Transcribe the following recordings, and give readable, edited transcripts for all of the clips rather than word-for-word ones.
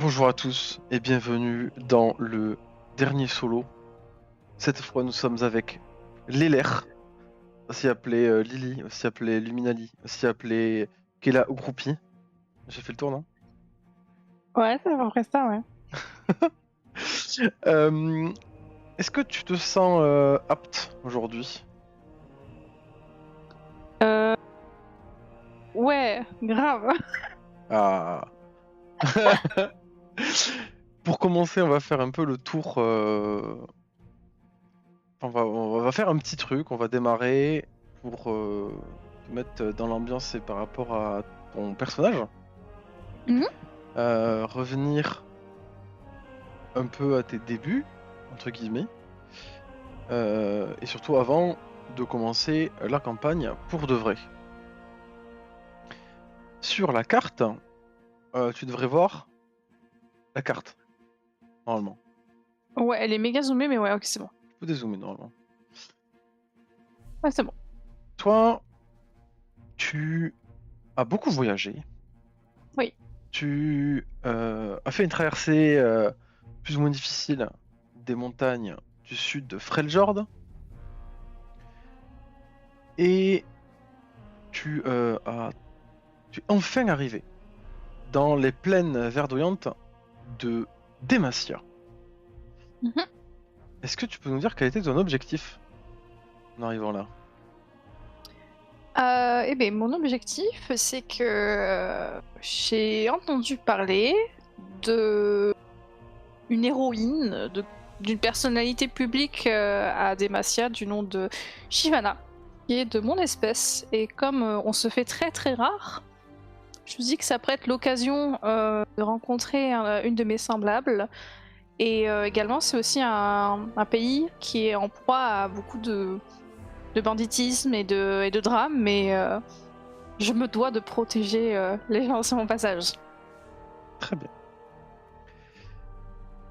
Bonjour à tous et bienvenue dans le dernier solo. Cette fois, nous sommes avec Léler, aussi appelé Lily, aussi appelé Luminali, aussi appelé Kela ou Groupie. J'ai fait le tour, non? Ouais, c'est à peu près ça, ouais. Euh, Est-ce que tu te sens apte aujourd'hui? Euh, ouais, grave. Ah. Pour commencer, on va faire un peu le tour. On va faire un petit truc. On va démarrer pour te mettre dans l'ambiance et par rapport à ton personnage. Mhm. Revenir un peu à tes débuts, entre guillemets, et surtout avant de commencer la campagne pour de vrai. Sur la carte, tu devrais voir la carte, normalement. Ouais, elle est méga zoomée, mais ouais, ok, c'est bon. Tu peux dézoomer, normalement. Ouais, c'est bon. Toi, tu as beaucoup voyagé. Oui. Tu as fait une traversée plus ou moins difficile des montagnes du sud de Freljord. Et tu es enfin arrivé dans les plaines verdoyantes de Demacia. Mhm. Est-ce que tu peux nous dire quel était ton objectif en arrivant là? Eh ben, mon objectif, c'est que j'ai entendu parler de une héroïne, d'une personnalité publique à Demacia du nom de Shivana, qui est de mon espèce. Et comme on se fait très très rare, je me dis que ça prête l'occasion de rencontrer une de mes semblables. Et également, c'est aussi un pays qui est en proie à beaucoup de banditisme et de drame, mais je me dois de protéger les gens sur mon passage. Très bien.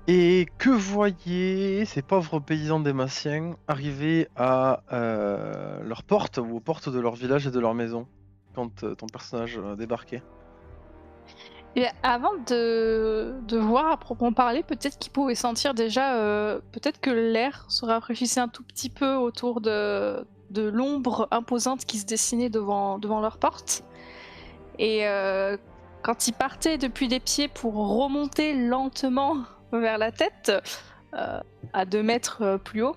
Et que voyaient ces pauvres paysans démaciens arriver à leurs portes ou aux portes de leur village et de leur maison quand ton personnage débarquait? Et avant de voir à proprement parler, peut-être qu'ils pouvaient sentir déjà, peut-être que l'air se rafraîchissait un tout petit peu autour de l'ombre imposante qui se dessinait devant leur porte. Et quand ils partaient depuis les pieds pour remonter lentement vers la tête, euh, à 2 mètres plus haut,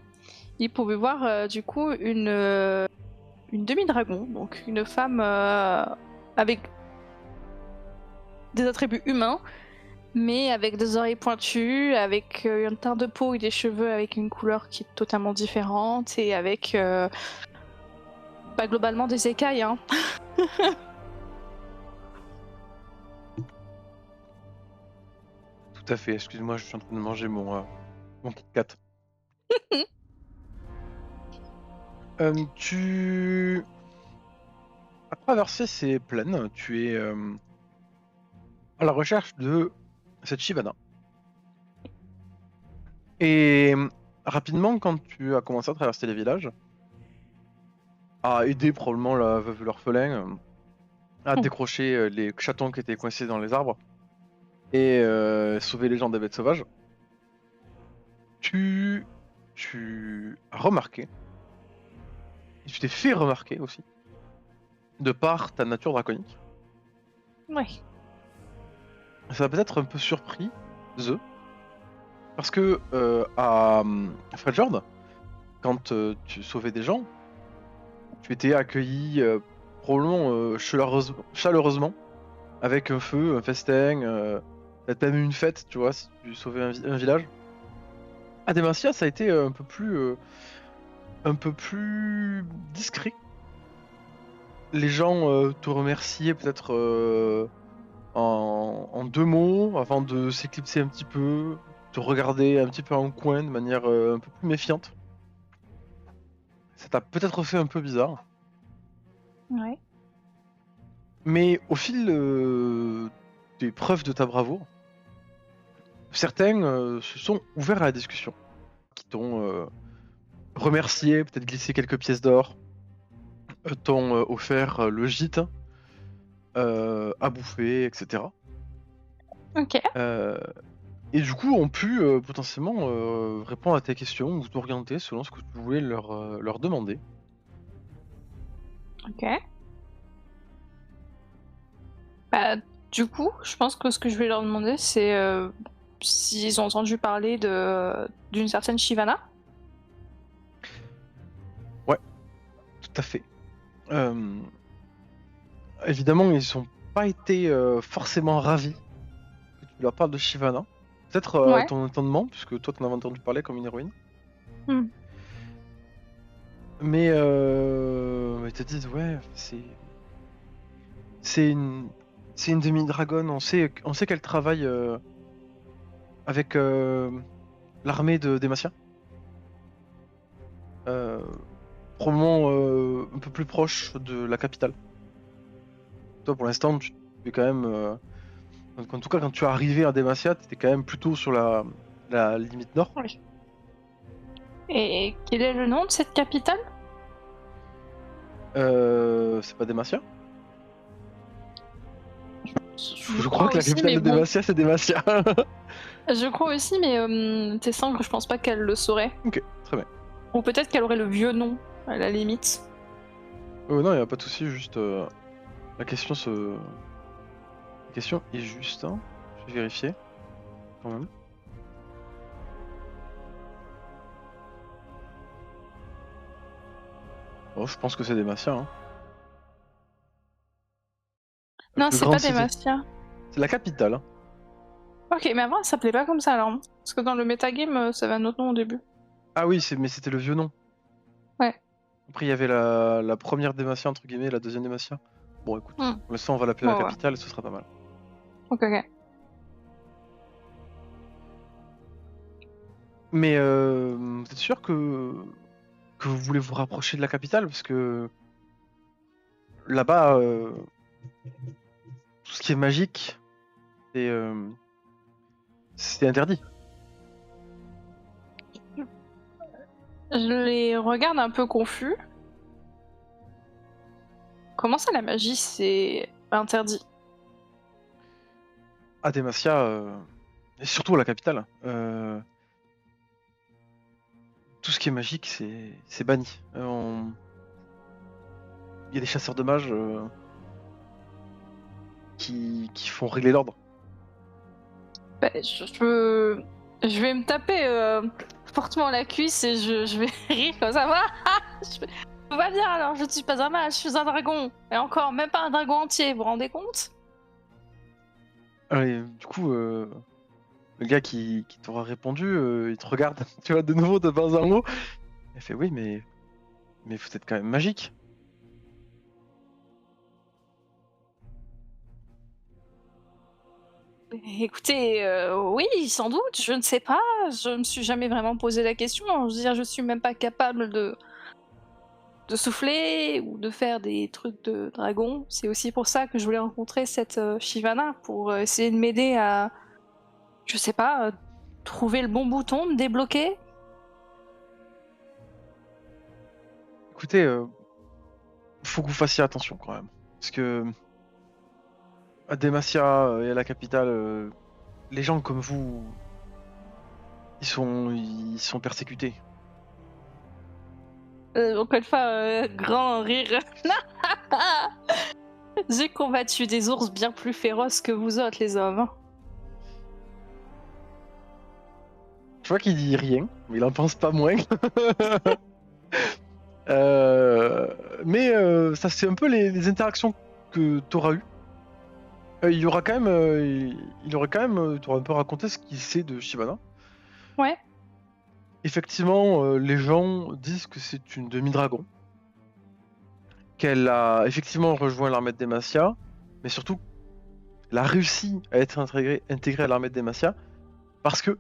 ils pouvaient voir du coup une demi-dragon, donc une femme avec des attributs humains, mais avec des oreilles pointues, avec un teint de peau et des cheveux avec une couleur qui est totalement différente, et avec globalement des écailles. Hein. Tout à fait, excuse-moi, je suis en train de manger mon Kit Kat. Tu as traversé ces plaines, tu es à la recherche de cette Shivana. Et rapidement, quand tu as commencé à traverser les villages, à aider probablement la veuve et l'orphelin à décrocher les chatons qui étaient coincés dans les arbres et sauver les gens des bêtes sauvages, tu, tu as remarqué, et tu t'es fait remarquer aussi, de par ta nature draconique. Ouais. Ça va peut-être un peu surpris, The, parce que à Freljord, quand tu sauvais des gens, tu étais accueilli probablement chaleureusement, avec un feu, un festin, peut-être même une fête, tu vois, si tu sauvais un village. À Demacia, ça a été un peu plus discret. Les gens te remerciaient peut-être en deux mots avant de s'éclipser un petit peu, te regarder un petit peu en coin de manière un peu plus méfiante. Ça t'a peut-être fait un peu bizarre. Ouais. Mais au fil des preuves de ta bravoure, certains se sont ouverts à la discussion, qui t'ont remercié, peut-être glissé quelques pièces d'or, t'ont offert le gîte à bouffer, etc. Ok. Euh, et du coup, ont pu potentiellement répondre à tes questions ou t'orienter selon ce que tu voulais leur demander. Ok. Bah, du coup, je pense que ce que je vais leur demander, c'est s'ils ont entendu parler d'une certaine Shivana. Ouais, tout à fait. Évidemment, ils n'ont pas été forcément ravis que tu leur parles de Shivana. Peut-être Ouais. ton étonnement, puisque toi, tu en avais entendu parler comme une héroïne. Hmm. Mais ils te disent, ouais, c'est une, c'est une demi-dragonne. On sait qu'elle travaille avec l'armée de Demacia. Euh, Probablement un peu plus proche de la capitale. Toi, pour l'instant, tu es quand même. En tout cas, quand tu es arrivé à Demacia, tu étais quand même plutôt sur la limite nord. Oui. Et quel est le nom de cette capitale? C'est pas Demacia? Je Je crois crois que la aussi, capitale mais de bon. Demacia, c'est Demacia. Je crois aussi, mais Tessangre, je pense pas qu'elle le saurait. Ok, très bien. Ou peut-être qu'elle aurait le vieux nom, à la limite. Non, il n'y a pas de souci, juste la question La question est juste, hein. Je vais vérifier quand même. Oh, je pense que c'est Demacia, hein. La Non, plus c'est grande pas cité. Demacia. C'est la capitale, hein. Ok, mais avant, elle s'appelait pas comme ça alors. Parce que dans le metagame, ça avait un autre nom au début. Ah oui, mais c'était le vieux nom. Ouais. Après, il y avait la première Demacia, entre guillemets, et la deuxième Demacia. Bon, écoute, Hmm. pour l'instant, on va l'appeler la Ouais, ouais. capitale, ce sera pas mal. Ok, ok. Mais vous êtes sûr que vous voulez vous rapprocher de la capitale? Parce que là-bas, tout ce qui est magique, c'est interdit. Je les regarde un peu confus. Comment ça, la magie, c'est interdit? À Demacia, et surtout à la capitale, tout ce qui est magique, c'est banni. Il y a des chasseurs de mages qui font régler l'ordre. Bah, je vais me taper fortement la cuisse et je vais rire comme ça. Tout va bien alors, je ne suis pas un mage, je suis un dragon. Et encore, même pas un dragon entier, vous vous rendez compte? Et, du coup, le gars qui t'aura répondu, il te regarde, tu vois, de nouveau de bas en haut. Il fait oui, mais vous êtes quand même magique. Écoutez, oui, sans doute, je ne sais pas, je me suis jamais vraiment posé la question. Je veux dire, je suis même pas capable de souffler ou de faire des trucs de dragon. C'est aussi pour ça que je voulais rencontrer cette Shivana, pour essayer de m'aider à, je sais pas, trouver le bon bouton, me débloquer. Écoutez, faut que vous fassiez attention quand même. Parce que à Demacia et à la capitale, les gens comme vous, ils sont persécutés. Encore une fois, grand rire. J'ai combattu des ours bien plus féroces que vous autres, les hommes. Je vois qu'il dit rien, mais il en pense pas moins. Mais ça c'est un peu les interactions que t'auras eues. Il y aura quand même, il aurait quand même, t'auras un peu raconté ce qu'il sait de Shyvana. Ouais. Effectivement, les gens disent que c'est une demi-dragon, qu'elle a effectivement rejoint l'armée de Demacia, mais surtout, elle a réussi à être intégrée à l'armée de Demacia parce que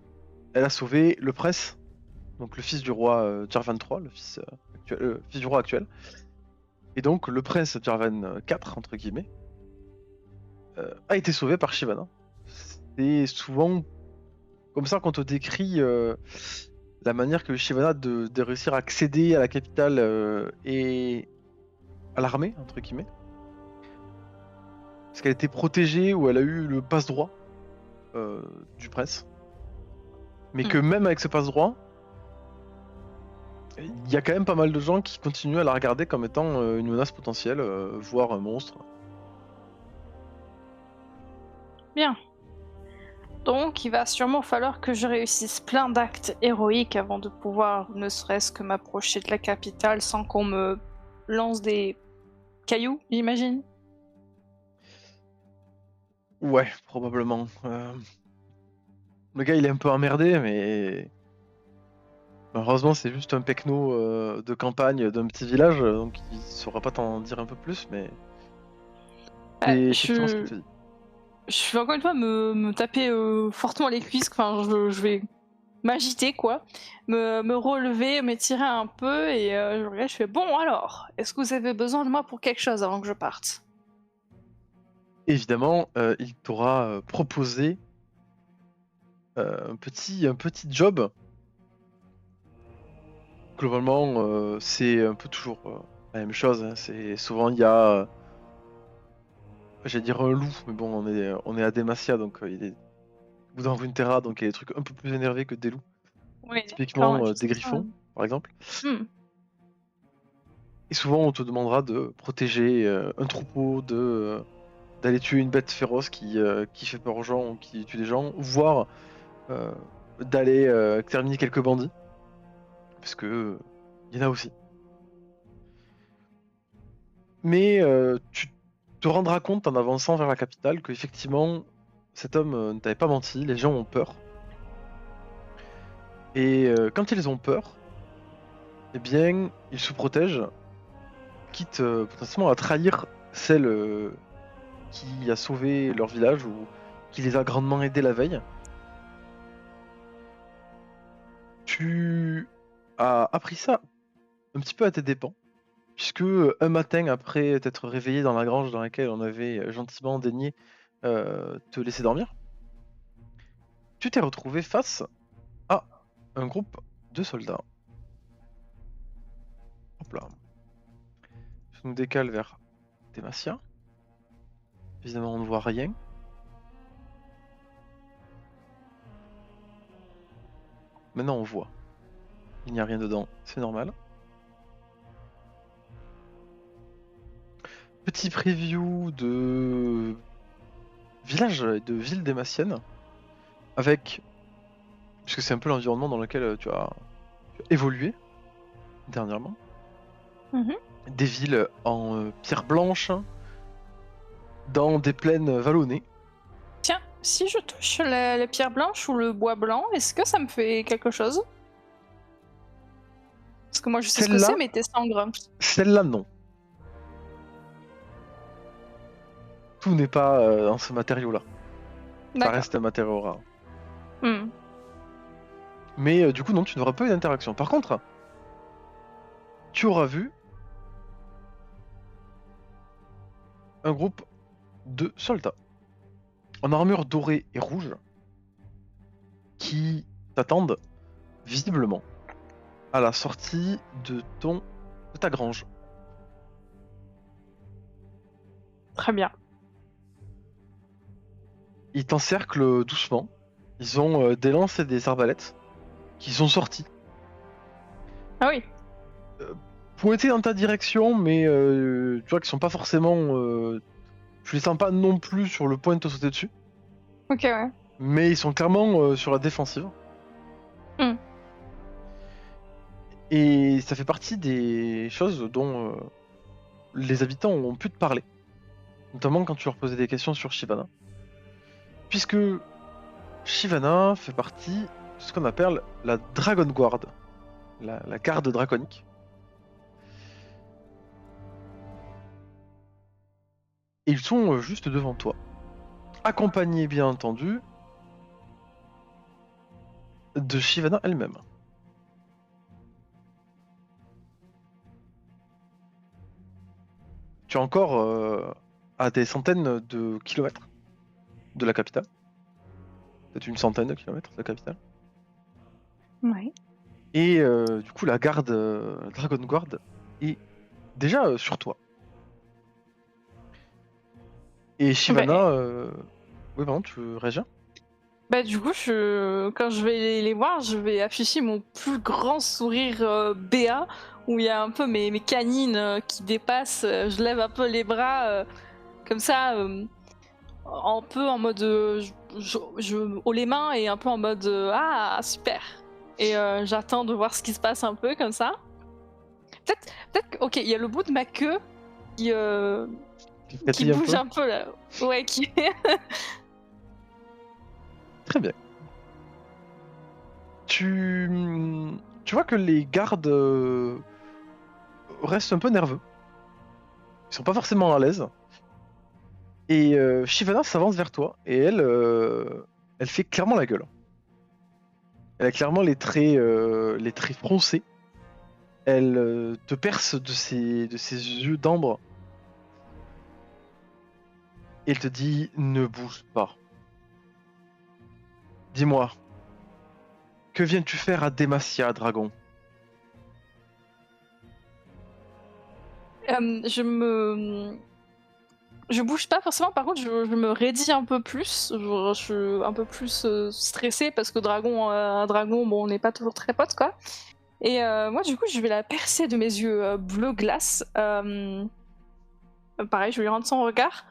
elle a sauvé le prince, donc le fils du roi Jarvan III, fils du roi actuel. Et donc le prince Jarvan IV, entre guillemets, a été sauvé par Shyvana. C'est souvent comme ça qu'on te décrit la manière que Shyvana de réussir à accéder à la capitale et à l'armée, entre guillemets. Parce qu'elle a été protégée ou elle a eu le passe-droit du prince. Mais que même avec ce passe-droit, il y a quand même pas mal de gens qui continuent à la regarder comme étant une menace potentielle, voire un monstre. Bien. Donc, il va sûrement falloir que je réussisse plein d'actes héroïques avant de pouvoir ne serait-ce que m'approcher de la capitale sans qu'on me lance des cailloux, j'imagine. Ouais, probablement. Le gars, il est un peu emmerdé, mais malheureusement, c'est juste un pecno de campagne d'un petit village, donc il saura pas t'en dire un peu plus, mais c'est effectivement ce qu'il Je... te dit. je vais encore une fois me taper fortement les cuisses, enfin, je vais m'agiter, quoi, me relever, m'étirer un peu, et je regarde, je fais bon alors, est-ce que vous avez besoin de moi pour quelque chose avant que je parte? Évidemment, il t'aura proposé un petit job. Globalement, c'est un peu toujours la même chose, hein. C'est souvent il y a, j'allais dire un loup, mais bon, on est à Demacia, donc il est ou dans Runeterra, donc il y a des trucs un peu plus énervés que des loups. Oui, clairement, Typiquement je des sais ça. griffons, par exemple. Hmm. Et souvent, on te demandera de protéger un troupeau, d'aller tuer une bête féroce qui fait peur aux gens ou qui tue des gens, voire euh, d'aller terminer quelques bandits, parce que il y en a aussi. Mais tu te rendras compte en avançant vers la capitale qu'effectivement, cet homme ne t'avait pas menti, les gens ont peur. Et quand ils ont peur, eh bien, ils se protègent, quitte potentiellement à trahir celle qui a sauvé leur village ou qui les a grandement aidés la veille. Tu as appris ça un petit peu à tes dépens, puisque un matin après t'être réveillé dans la grange dans laquelle on avait gentiment daigné te laisser dormir, tu t'es retrouvé face à un groupe de soldats. Hop là. Je nous décale vers Demacia. Évidemment, on ne voit rien. Maintenant, on voit. Il n'y a rien dedans, c'est normal. Petit preview de village et de ville démacienne, avec, puisque c'est un peu l'environnement dans lequel tu as évolué dernièrement, Mhm. des villes en pierre blanche, dans des plaines vallonnées. Tiens, si je touche la pierre blanche ou le bois blanc, est-ce que ça me fait quelque chose? Parce que moi je sais ce que c'est, Celle-là, mais tes sangres. celle-là non. Tout n'est pas dans ce matériau-là. Ça D'accord. reste un matériau rare. Hmm. Mais du coup, non, tu n'auras pas eu d'interaction. Par contre, tu auras vu un groupe de soldats en armure dorée et rouge qui t'attendent visiblement à la sortie de ta grange. Très bien. Ils t'encerclent doucement. Ils ont des lances et des arbalètes qui sont sortis. Ah oui. Pointés dans ta direction, mais tu vois qu'ils sont pas forcément. Tu les sens pas non plus sur le point de te sauter dessus. Ok, ouais. Mais ils sont clairement sur la défensive. Hmm. Et ça fait partie des choses dont les habitants ont pu te parler. Notamment quand tu leur posais des questions sur Shivana. Puisque Shivana fait partie de ce qu'on appelle la Dragon Guard, la garde draconique. Et ils sont juste devant toi, accompagnés bien entendu de Shivana elle-même. Tu es encore à des centaines de kilomètres de la capitale. Peut-être une centaine de kilomètres de la capitale. Ouais. Et du coup, la garde Dragon Guard est déjà sur toi. Et Ben, Shivana... Oui, pardon, tu veux réagir? Bah du coup, quand je vais les voir, je vais afficher mon plus grand sourire béat, où il y a un peu mes canines qui dépassent, je lève un peu les bras comme ça, un peu en mode je haut les mains et un peu en mode ah super. Et j'attends de voir ce qui se passe un peu comme ça. Peut-être que, ok, il y a le bout de ma queue qui, euh, Tu qui frétilles un bouge peu. un peu là. Ouais, qui. Très bien. Tu, tu vois que les gardes restent un peu nerveux. Ils sont pas forcément à l'aise. Et Shyvana s'avance vers toi et elle fait clairement la gueule. Elle a clairement les traits froncés. Elle te perce de ses yeux d'ambre et elle te dit ne bouge pas. Dis-moi, que viens-tu faire à Demacia, dragon? Je bouge pas forcément, par contre je me raidis un peu plus, je suis un peu plus stressée parce que un dragon, bon on n'est pas toujours très potes quoi. Et moi du coup je vais la percer de mes yeux bleu glace, pareil je lui rendre son regard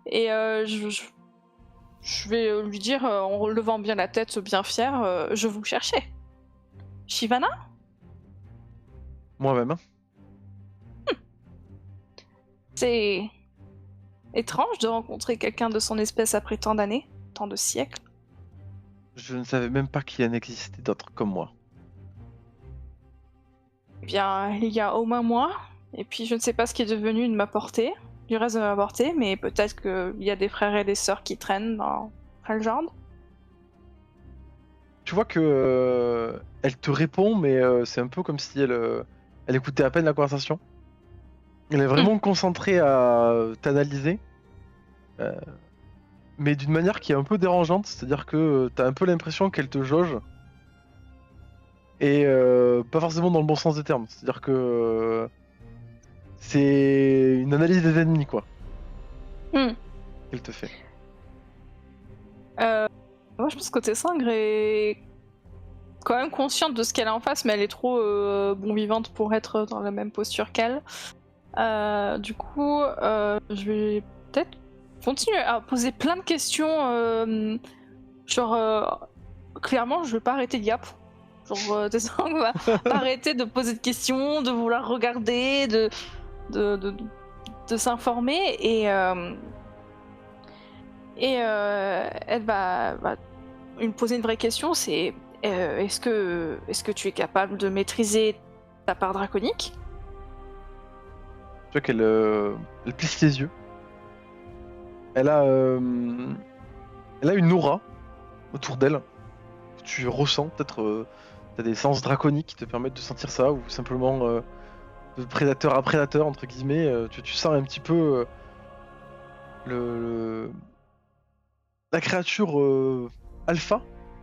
et je vais lui dire en relevant bien la tête bien fière, je vous cherchais. Shyvana? Moi-même, hein. C'est étrange de rencontrer quelqu'un de son espèce après tant d'années, tant de siècles. Je ne savais même pas qu'il en existait d'autres comme moi. Eh bien, il y a au moins moi, et puis je ne sais pas ce qui est devenu de ma portée, du reste de ma portée, mais peut-être qu'il y a des frères et des sœurs qui traînent dans Freljord. Tu vois que elle te répond, mais c'est un peu comme si elle écoutait à peine la conversation. Elle est Hum, vraiment concentrée à t'analyser, euh, mais d'une manière qui est un peu dérangeante, c'est-à-dire que t'as un peu l'impression qu'elle te jauge, et pas forcément dans le bon sens des termes. C'est-à-dire que c'est une analyse des ennemis, quoi, hum. qu'elle te fait. Moi, je pense que côté Sangre est quand même consciente de ce qu'elle a en face, mais elle est trop bon vivante pour être dans la même posture qu'elle. Du coup, je vais peut-être continuer à poser plein de questions, genre clairement, je vais pas arrêter de yap. Genre, t'es sûr qu'on va pas arrêter de poser de questions, de vouloir regarder, de, de, de s'informer et elle va me poser une vraie question, c'est est-ce que tu es capable de maîtriser ta part draconique? Tu vois qu'elle elle plisse les yeux. Elle a, euh, elle a une aura autour d'elle. Tu ressens peut-être, t'as des sens draconiques qui te permettent de sentir ça, ou simplement de prédateur à prédateur entre guillemets. Tu sens un petit peu le, la créature alpha,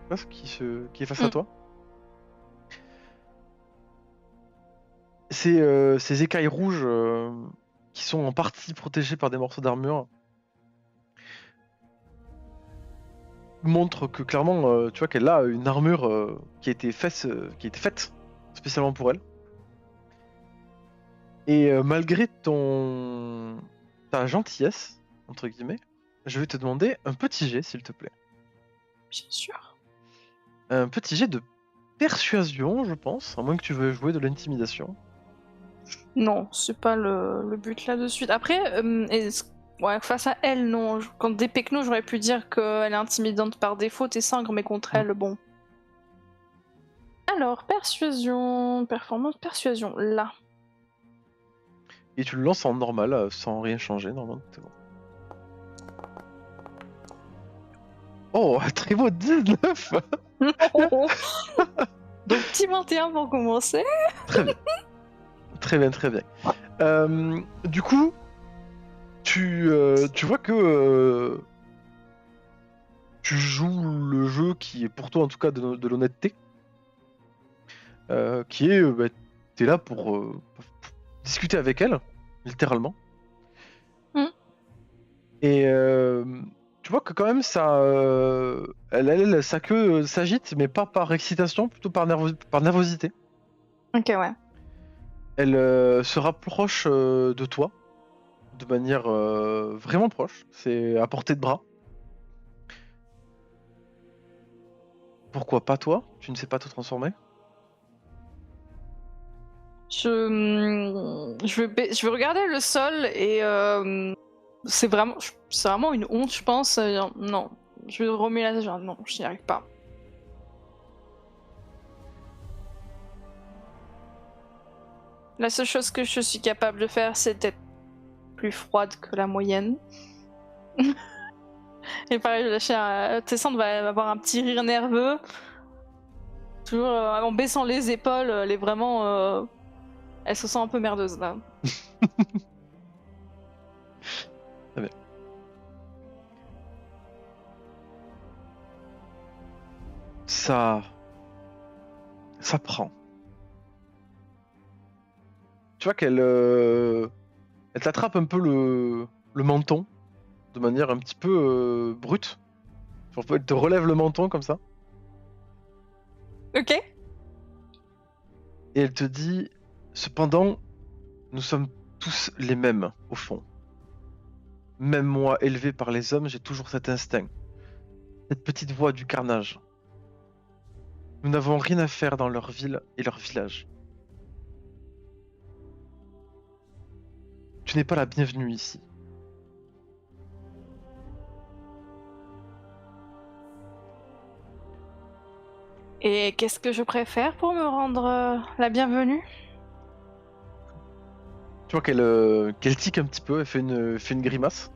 presque, qui est face à Mm. toi. Ces écailles rouges qui sont en partie protégées par des morceaux d'armure montrent que clairement, tu vois qu'elle a une armure qui a été faite spécialement pour elle. Et malgré ta gentillesse, entre guillemets, je vais te demander un petit jet, s'il te plaît. Bien sûr. Un petit jet de persuasion, je pense, à moins que tu veuilles jouer de l'intimidation. Non, c'est pas le but là de suite. Après, ouais, face à elle, non. Quand des pecnos, j'aurais pu dire qu'elle est intimidante par défaut, t'es Sangre, mais contre Mm. elle, bon. Alors, persuasion, performance, persuasion, là. Et tu le lances en normal, sans rien changer, normalement, c'est bon. Oh, un très beau 19. Donc, petit 21 pour commencer. Très bien. Très bien, très bien. Du coup, tu vois que tu joues le jeu qui est pour toi en tout cas de l'honnêteté, qui est, bah, t'es là pour discuter avec elle, littéralement. Mm. Et Tu vois que quand même ça, sa queue s'agite, mais pas par excitation, plutôt par nervosité. Ok, ouais. Elle se rapproche de toi de manière vraiment proche. C'est à portée de bras. Pourquoi pas toi? Tu ne sais pas te transformer? Je vais regarder le sol et c'est vraiment une honte, je pense. Non, je remets la genre, non, je n'y arrive pas. La seule chose que je suis capable de faire, c'est d'être plus froide que la moyenne. Et pareil, Tessandre va avoir un petit rire nerveux. Toujours en baissant les épaules, elle est vraiment. Elle se sent un peu merdeuse là. Très bien. Ça prend. Tu vois qu'elle elle t'attrape un peu le menton de manière un petit peu brute. Genre, elle te relève le menton comme ça. Ok. Et elle te dit, cependant, nous sommes tous les mêmes, au fond. Même moi, élevé par les hommes, j'ai toujours cet instinct. Cette petite voix du carnage. Nous n'avons rien à faire dans leur ville et leur village. Tu n'es pas la bienvenue ici. Et qu'est-ce que je préfère pour me rendre la bienvenue? Tu vois qu'elle tique un petit peu, elle fait une grimace.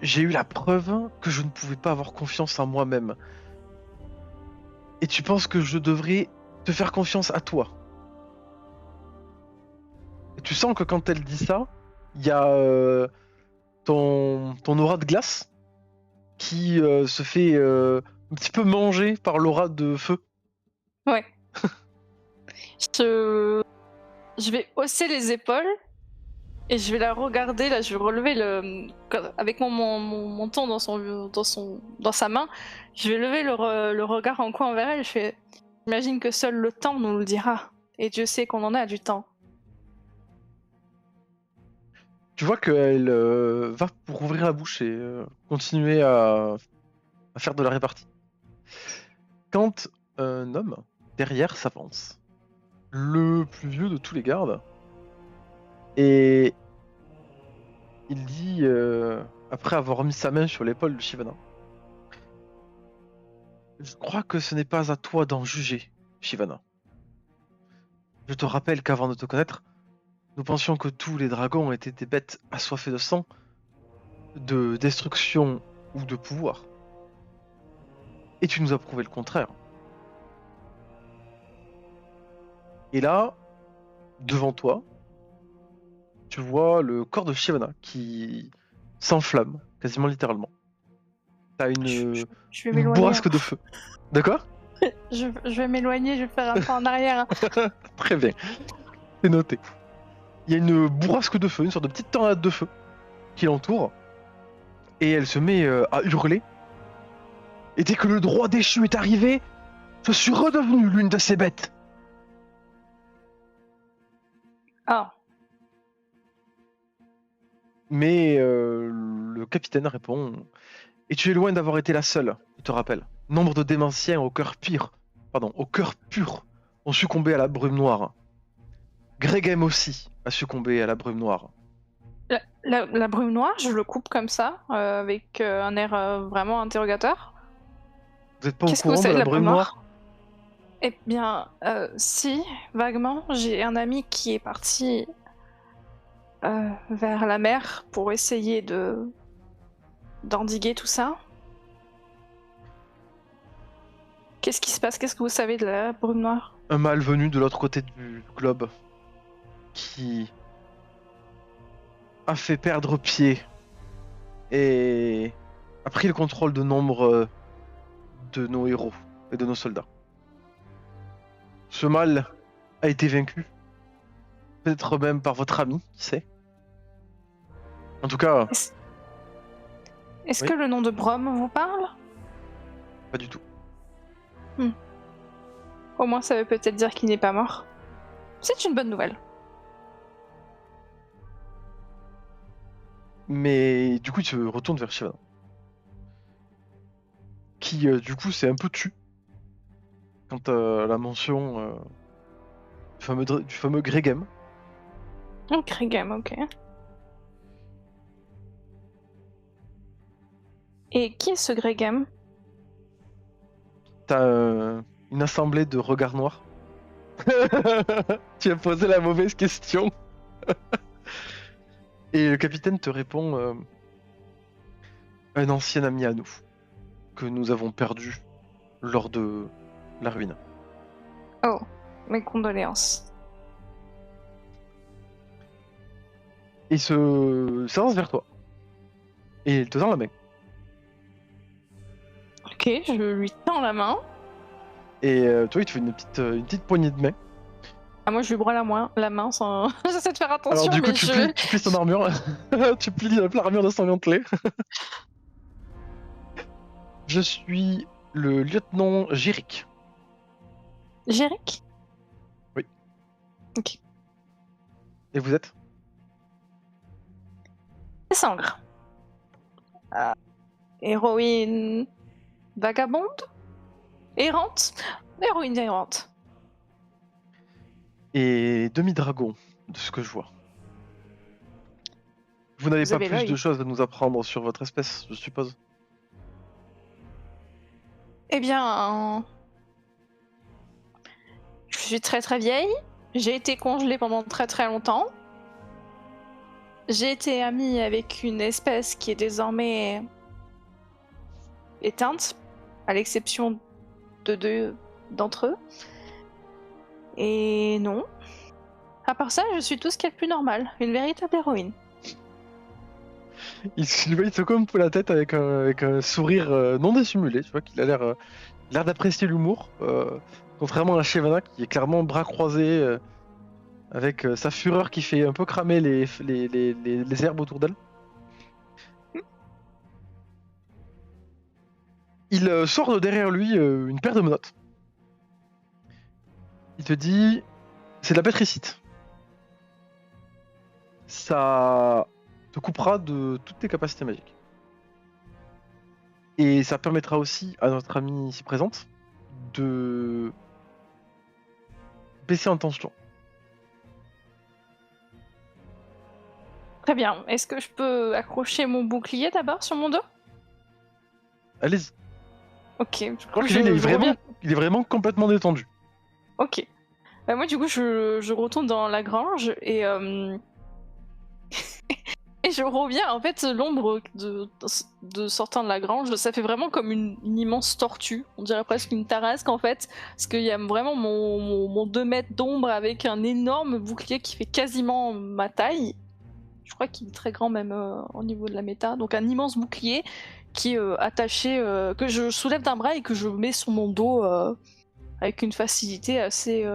J'ai eu la preuve que je ne pouvais pas avoir confiance en moi-même. Et tu penses que je devrais te faire confiance à toi. Et tu sens que quand elle dit ça, il y a ton aura de glace qui se fait un petit peu manger par l'aura de feu. Ouais. Je vais hausser les épaules et je vais la regarder. Là, je vais relever avec mon menton dans sa main. Je vais lever le regard en coin vers elle. Je fais. J'imagine que seul le temps nous le dira. Et Dieu sait qu'on en a du temps. Tu vois qu'elle va pour ouvrir la bouche et continuer à faire de la répartie. Quand un homme derrière s'avance, le plus vieux de tous les gardes, et il dit, après avoir mis sa main sur l'épaule de Shivana, je crois que ce n'est pas à toi d'en juger, Shivana. Je te rappelle qu'avant de te connaître, nous pensions que tous les dragons étaient des bêtes assoiffées de sang, de destruction ou de pouvoir. Et tu nous as prouvé le contraire. Et là, devant toi, tu vois le corps de Shivana qui s'enflamme, quasiment littéralement. T'as Je vais une m'éloigner. bourrasque de feu. D'accord? Je vais m'éloigner, je vais faire un pas en arrière. Très bien, c'est noté. Il y a une bourrasque de feu, une sorte de petite tornade de feu qui l'entoure, et elle se met à hurler. Et dès que le droit déchu est arrivé, je suis redevenu l'une de ces bêtes. Ah. Mais le capitaine répond, et tu es loin d'avoir été la seule, je te rappelle. Nombre de démentiens au cœur pur, ont succombé à la brume noire. Gregem aussi a succombé à la brume noire. La brume noire, je le coupe comme ça, avec un air vraiment interrogateur. Vous n'êtes pas au Qu'est-ce que vous courant de savez de la la brume brume noire? Eh bien, si, vaguement, j'ai un ami qui est parti vers la mer pour essayer d'endiguer tout ça. Qu'est-ce qui se passe? Qu'est-ce que vous savez de la brume noire? Un mal venu de l'autre côté du globe qui a fait perdre pied et a pris le contrôle de nombre de nos héros et de nos soldats. Ce mal a été vaincu, peut-être même par votre ami, qui sait. En tout cas, Est-ce Oui. que le nom de Brom vous parle? Pas du tout. Au moins, ça veut peut-être dire qu'il n'est pas mort. C'est une bonne nouvelle. Mais du coup, il se retourne vers Shivana. Qui, du coup, s'est un peu tu quant à la mention du fameux Gregem. Ok, game, ok. Et qui est ce Gregem? T'as une assemblée de regards noirs. Tu as posé la mauvaise question. Et le capitaine te répond un ancien ami à nous, que nous avons perdu lors de la ruine. Oh, mes condoléances. Il s'avance vers toi. Et il te tend la main. Ok, je lui tends la main. Et toi, il te fait une petite poignée de main. Ah, moi, je lui broie la main sans... J'essaie de faire attention, Alors du coup, mais tu plies son armure. Tu plies l'armure de son gantelet. Je suis le lieutenant Jéric. Jéric? Oui. Ok. Et vous êtes? Sangre. Héroïne... vagabonde? Errante? Héroïne errante. Et demi-dragon, de ce que je vois. Vous n'avez Vous pas avez plus l'œil. de choses à nous apprendre sur votre espèce, je suppose. Eh bien... Je suis très très vieille. J'ai été congelée pendant très très longtemps. J'ai été amie avec une espèce qui est désormais éteinte, à l'exception de 2 d'entre eux. Et non. À part ça, je suis tout ce qu'il y a de plus normal. Une véritable héroïne. Il se secoue un peu la tête avec un sourire non dissimulé, tu vois qu'il a l'air d'apprécier l'humour, contrairement à Shivana qui est clairement bras croisés, avec sa fureur qui fait un peu cramer les herbes autour d'elle. Il sort de derrière lui une paire de menottes. Il te dit, c'est de la pétricite. Ça te coupera de toutes tes capacités magiques. Et ça permettra aussi à notre amie ici présente de baisser en tension. Très bien. Est-ce que je peux accrocher mon bouclier d'abord sur mon dos? Allez-y. Ok. Je crois que lui, il est vraiment complètement détendu. Ok. Bah, moi, du coup, je retourne dans la grange et... et je reviens, en fait, l'ombre de sortant de la grange, ça fait vraiment comme une immense tortue. On dirait presque une tarasque, en fait. Parce qu'il y a vraiment mon 2 mètres d'ombre avec un énorme bouclier qui fait quasiment ma taille. Je crois qu'il est très grand même au niveau de la méta. Donc un immense bouclier qui est attaché, que je soulève d'un bras et que je mets sur mon dos avec une facilité assez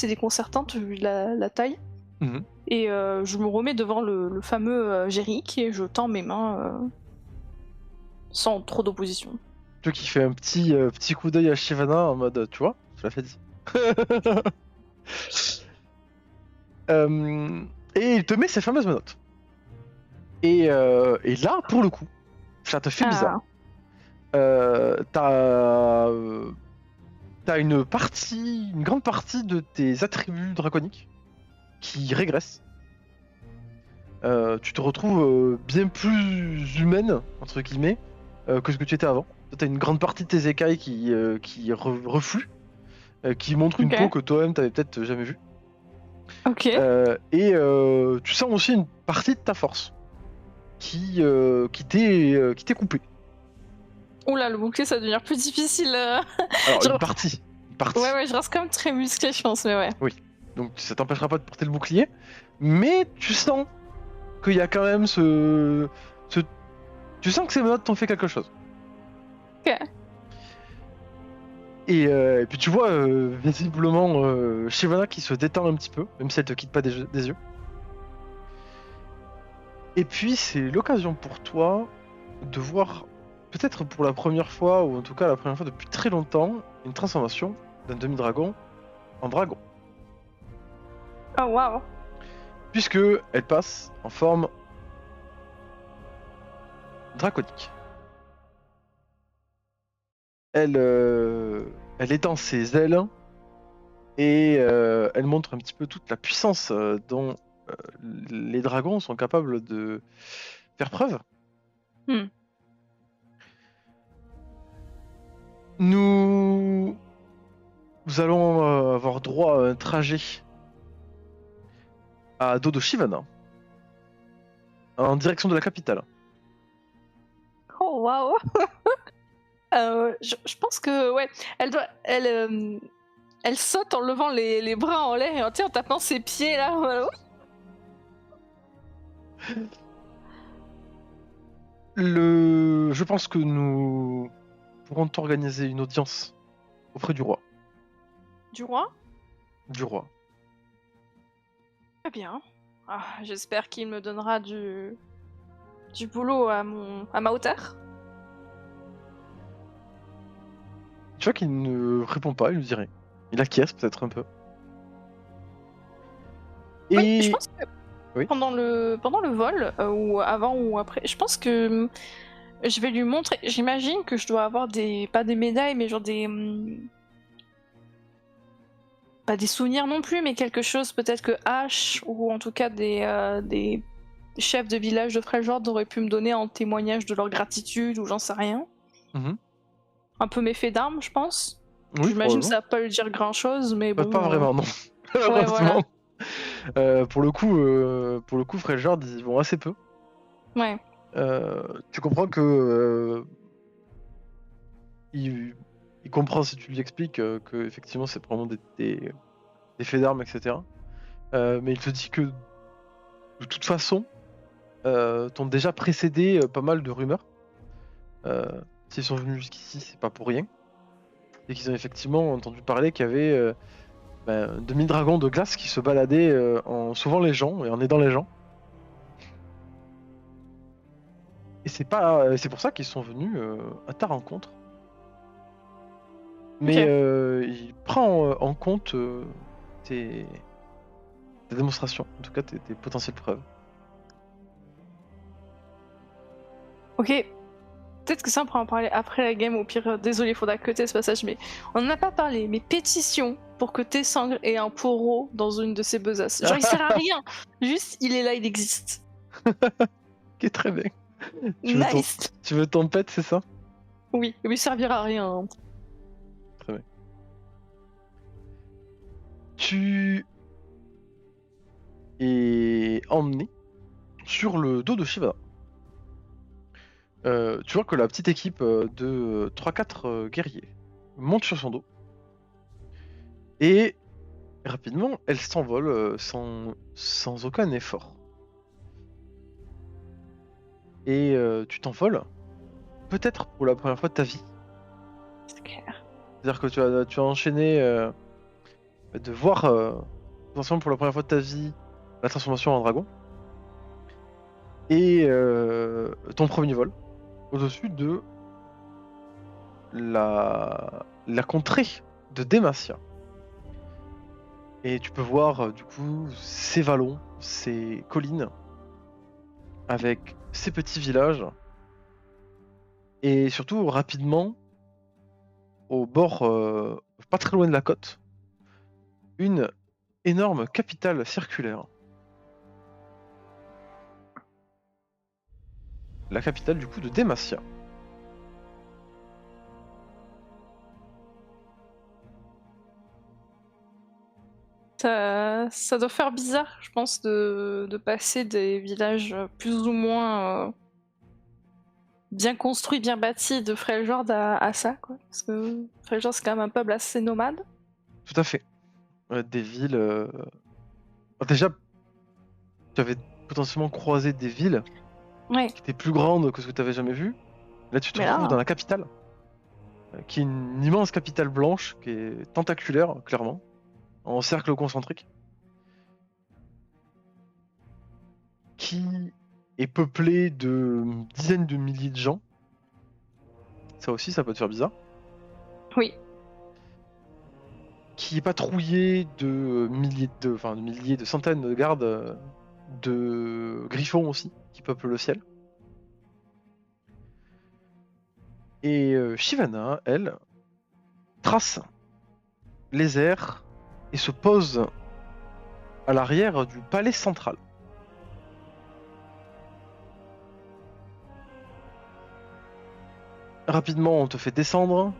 déconcertante vu la taille. Mhm. Et je me remets devant le fameux Jéric et je tends mes mains sans trop d'opposition. Tu vois qui fait un petit coup d'œil à Shivana en mode, tu vois, je l'ai fait dit. Et il te met ces fameuses menottes. Et là, pour le coup, ça te fait bizarre. T'as une grande partie de tes attributs draconiques qui régressent. Tu te retrouves bien plus humaine, entre guillemets, que ce que tu étais avant. T'as une grande partie de tes écailles qui refluent, qui montrent une peau que toi-même t'avais peut-être jamais vue. Ok. Et tu sens aussi une partie de ta force qui t'est coupée. Oula, le bouclier, ça va devenir plus difficile. Alors, une partie. Ouais, je reste quand même très musclé, je pense, mais ouais. Oui. Donc, ça t'empêchera pas de porter le bouclier. Mais tu sens qu'il y a quand même tu sens que ces menottes t'ont fait quelque chose. Ok. Et puis tu vois visiblement Shivana qui se détend un petit peu, même si elle te quitte pas des yeux. Et puis c'est l'occasion pour toi de voir, peut-être pour la première fois, ou en tout cas la première fois depuis très longtemps, une transformation d'un demi-dragon en dragon. Oh waouh. Puisque elle passe en forme draconique. Elle étend ses ailes et elle montre un petit peu toute la puissance dont les dragons sont capables de faire preuve. Hmm. Nous allons avoir droit à un trajet à Dodoshivan, en direction de la capitale. Oh waouh. Je pense que ouais, elle saute en levant les bras en l'air et en tapant ses pieds là. Voilà. Je pense que nous pourrons organiser une audience auprès du roi. Du roi. Du roi. Très bien. Ah, j'espère qu'il me donnera du boulot à ma hauteur. Tu vois qu'il ne répond pas, il nous dit rien. Il acquiesce peut-être un peu. Oui, je Et pense que oui. pendant le vol, ou avant ou après, je pense que je vais lui montrer. J'imagine que je dois avoir pas des médailles, mais genre pas des souvenirs non plus, mais quelque chose peut-être que H, ou en tout cas des chefs de village de Freljord auraient pu me donner en témoignage de leur gratitude, ou j'en sais rien. Mhm. Un peu mes faits d'armes, je pense. Oui, J'imagine que probablement. ça va pas lui dire grand-chose, mais Pas, bon... pas vraiment, non. Ouais, voilà. Malheureusement. Pour le coup, Freljord, ils vont assez peu. Ouais. Tu comprends que il comprend si tu lui expliques que effectivement c'est vraiment des faits d'armes, etc. Mais il te dit que de toute façon, t'ont déjà précédé pas mal de rumeurs. S'ils sont venus jusqu'ici, c'est pas pour rien. Et qu'ils ont effectivement entendu parler qu'il y avait un demi-dragon de glace qui se baladait en sauvant les gens et en aidant les gens. Et c'est pour ça qu'ils sont venus à ta rencontre. Mais Ok. il prend en compte tes démonstrations, en tout cas tes potentielles preuves. Ok. Peut-être que ça, on pourra en parler après la game, au pire, désolé, faudra cutter ce passage, mais on n'en a pas parlé, mais pétition pour que Tessangre ait un poro dans une de ses besaces. Genre, il sert à rien, juste, il est là, il existe. Ok, très bien. Nice. Tu veux ton pet, c'est ça? Oui, il lui servira à rien. Hein. Très bien. Tu es emmené sur le dos de Shiva. Tu vois que la petite équipe de 3-4 guerriers monte sur son dos. Et rapidement, elle s'envole sans aucun effort. Et tu t'envoles, peut-être pour la première fois de ta vie. C'est clair. C'est-à-dire que tu as enchaîné de voir, potentiellement pour la première fois de ta vie, la transformation en dragon. Et ton premier vol, au-dessus de la contrée de Demacia. Et tu peux voir du coup ces vallons, ces collines, avec ces petits villages, et surtout rapidement, au bord, pas très loin de la côte, une énorme capitale circulaire. La capitale du coup de Demacia. Ça doit faire bizarre, je pense, de passer des villages plus ou moins bien construits, bien bâtis de Freljord à ça, quoi. Parce que Freljord, c'est quand même un peuple assez nomade. Tout à fait. Des villes. Déjà, tu avais potentiellement croisé des villes Ouais, qui étaient plus grandes que ce que tu avais jamais vu. Là, tu te mais retrouves dans là, la capitale, qui est une immense capitale blanche, qui est tentaculaire, clairement, en cercle concentrique, qui est peuplée de dizaines de milliers de gens. Ça aussi, ça peut te faire bizarre. Oui. Qui est patrouillé de milliers de centaines de gardes de griffons aussi, qui peuplent le ciel. Et Shyvana, elle, trace les airs et se pose à l'arrière du palais central. Rapidement, on te fait descendre.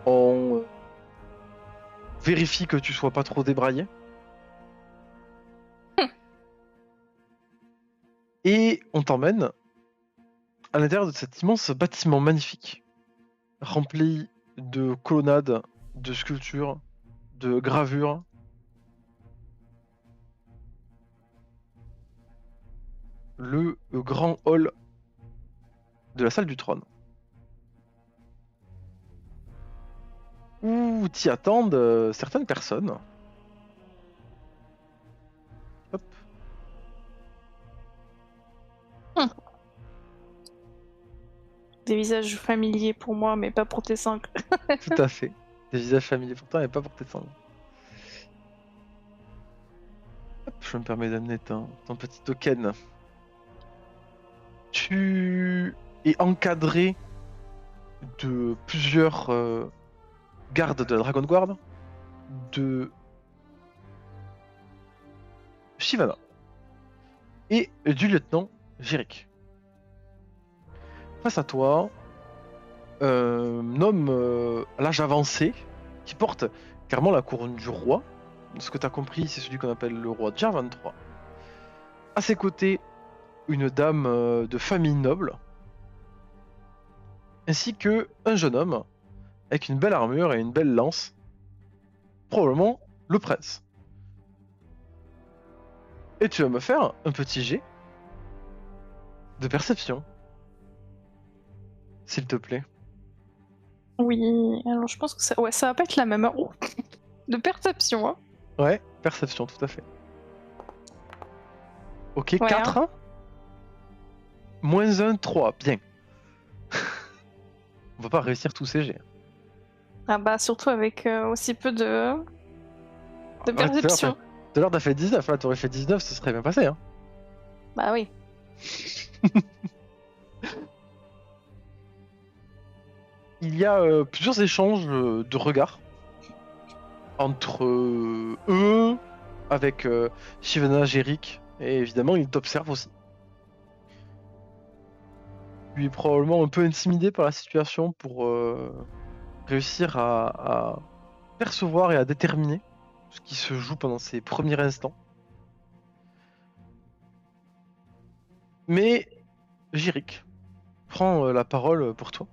On vérifie que tu sois pas trop débraillé. Et on t'emmène à l'intérieur de cet immense bâtiment magnifique, rempli de colonnades, de sculptures, de gravures. Le grand hall de la salle du trône. Où t'y attendent certaines personnes. Hop. Des visages familiers pour moi, mais pas pour tes cinq. Tout à fait. Des visages familiers pourtant, et pas pour tes sangs. Hop, je me permets d'amener ton petit token. Tu es encadré de plusieurs gardes de la Dragon Guard de Shyvana et du lieutenant Jerick. Face à toi, un homme à l'âge avancé qui porte clairement la couronne du roi. Ce que tu as compris, c'est celui qu'on appelle le roi Jar 23. À ses côtés, une dame de famille noble, ainsi que un jeune homme avec une belle armure et une belle lance, probablement le prince. Et tu vas me faire un petit jet de perception, s'il te plaît. Oui, alors je pense que ça, ouais, ça va pas être la même heure de perception. Hein. Ouais, perception, tout à fait. Ok, Ouais, 4, hein. moins 1, 3, bien. On va pas réussir tous ces jets. Ah bah surtout avec aussi peu de Ouais, perception. tout à l'heure, t'as fait 19, là, t'aurais fait 19, ce serait bien passé, hein. Bah oui. Il y a plusieurs échanges de regards entre eux, avec Shyvana, Jerick, et évidemment, ils t'observent aussi. Tu es probablement un peu intimidé par la situation pour réussir à percevoir et à déterminer ce qui se joue pendant ces premiers instants. Mais Jerick prend la parole pour toi.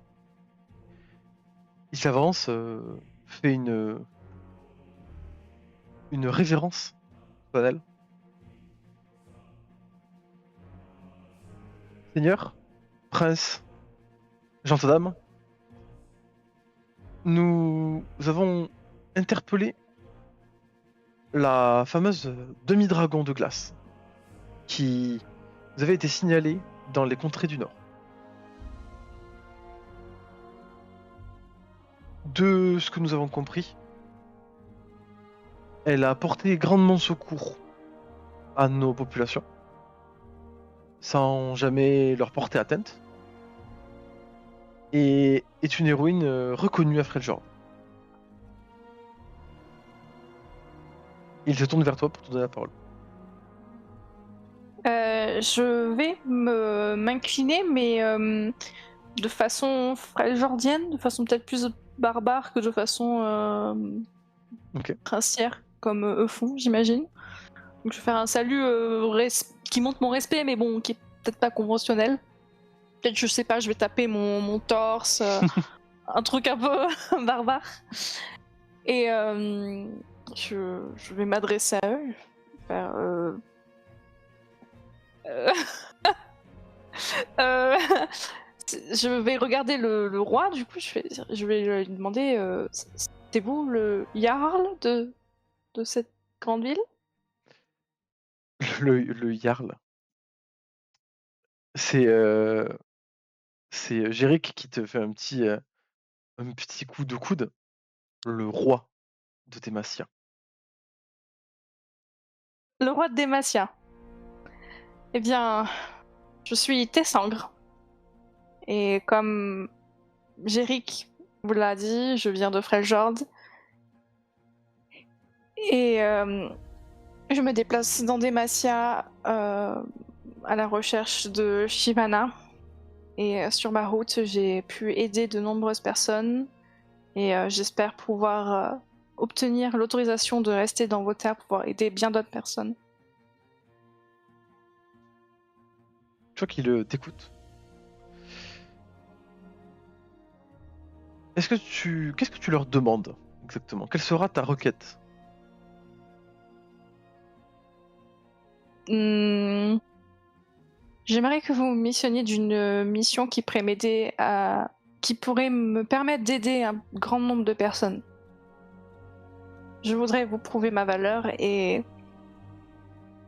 Il s'avance, fait une révérence solennelle. Seigneur, prince, gentes dames, nous avons interpellé la fameuse demi-dragon de glace qui vous avait été signalée dans les contrées du Nord. De ce que nous avons compris, elle a apporté grandement secours à nos populations, sans jamais leur porter atteinte, et est une héroïne reconnue à Freljord. Il se tourne vers toi pour te donner la parole. Je vais m'incliner, mais de façon freljordienne, de façon peut-être plus barbare que de façon Ok. princière, comme eux font, j'imagine. Donc je vais faire un salut qui montre mon respect, mais bon, qui est peut-être pas conventionnel. Peut-être, je sais pas, je vais taper mon torse, un truc un peu barbare. Et je vais m'adresser à eux. Faire, euh, euh, je vais regarder le roi, du coup, je vais lui demander c'est vous le Jarl de cette grande ville? Le Jarl. C'est Jéric qui te fait un petit coup de coude. Le roi de Demacia. Le roi de Demacia. Eh bien, je suis Tessangre. Et comme Jéric vous l'a dit, je viens de Freljord. Et je me déplace dans Demacia à la recherche de Shivana. Et sur ma route, j'ai pu aider de nombreuses personnes. Et j'espère pouvoir obtenir l'autorisation de rester dans vos terres pour pouvoir aider bien d'autres personnes. Tu vois qu'il t'écoute. Qu'est-ce que tu leur demandes exactement? Quelle sera ta requête? J'aimerais que vous me missionniez d'une mission qui qui pourrait me permettre d'aider un grand nombre de personnes. Je voudrais vous prouver ma valeur et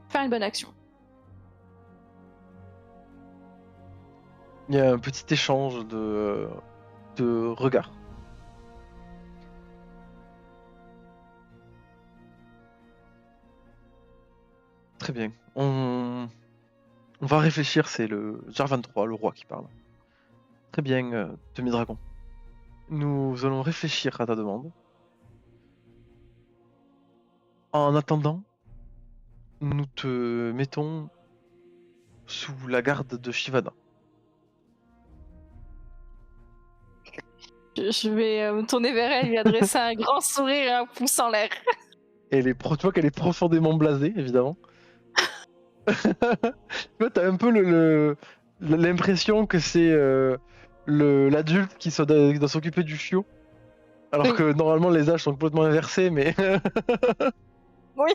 faire une bonne action. Il y a un petit échange de regards. Très bien. On va réfléchir, c'est le Jarvan 3, le roi qui parle. Très bien, demi-dragon. Nous allons réfléchir à ta demande. En attendant, nous te mettons sous la garde de Shivana. Je vais me tourner vers elle, lui adresser un grand sourire et un pouce en l'air. Et tu vois qu'elle est profondément blasée, évidemment. Tu vois, t'as un peu l'impression que c'est l'adulte qui doit s'occuper du chiot. Alors Oui. que normalement les âges sont complètement inversés, mais Oui.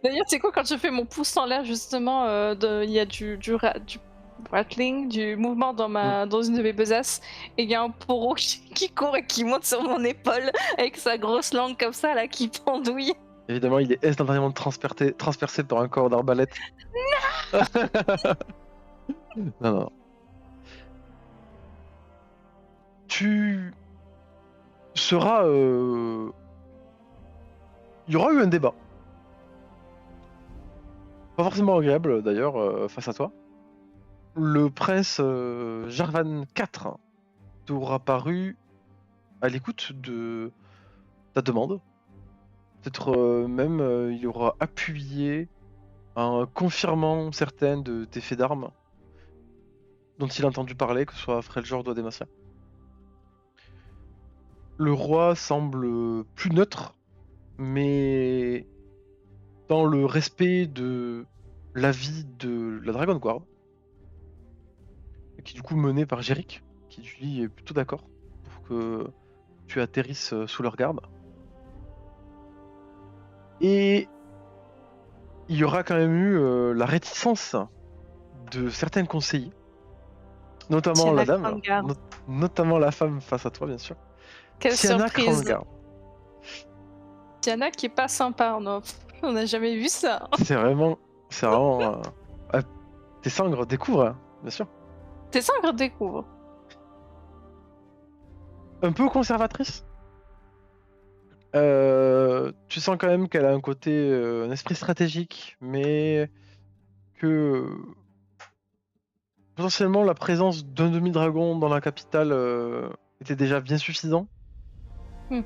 D'ailleurs, c'est quoi quand je fais mon pouce en l'air, justement, il y a du rattling, du mouvement Mm. dans une de mes besaces, et il y a un poro qui court et qui monte sur mon épaule avec sa grosse langue comme ça, là, qui pendouille. Évidemment il est instantanément transpercé par un corps d'arbalète. Non, non. Tu seras... Il y aura eu un débat. Pas forcément agréable d'ailleurs face à toi. Le prince Jarvan IV t'aura paru à l'écoute de ta demande. Peut-être même il aura appuyé en confirmant certaines de tes faits d'armes dont il a entendu parler, que ce soit Freljord ou Demacia. Le roi semble plus neutre, mais dans le respect de l'avis de la Dragon Guard, qui est du coup menée par Jéric, qui lui est plutôt d'accord pour que tu atterrisses sous leur garde. Et il y aura quand même eu la réticence de certains conseillers, notamment Tiana la dame, Grandgarde. notamment la femme face à toi, bien sûr. Quelle Tiana surprise. Krandgar. Tiana qui est pas sympa, on n'a jamais vu ça. C'est vraiment. Tes sangres découvrent, hein, bien sûr. T'es ça que je découvre. Un peu conservatrice. Tu sens quand même qu'elle a un côté, un esprit stratégique, mais que potentiellement la présence d'un demi-dragon dans la capitale était déjà bien suffisant.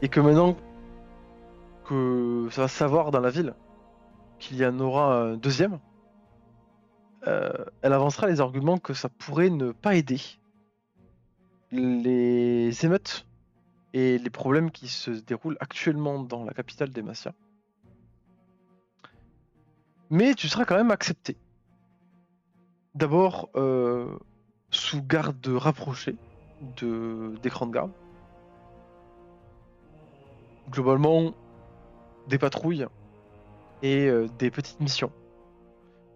Et que maintenant que ça va se savoir dans la ville qu'il y en aura un deuxième, elle avancera les arguments que ça pourrait ne pas aider les émeutes et les problèmes qui se déroulent actuellement dans la capitale d'Emacia. Mais tu seras quand même accepté. D'abord sous garde rapprochée d'écran de garde. Globalement, des patrouilles et des petites missions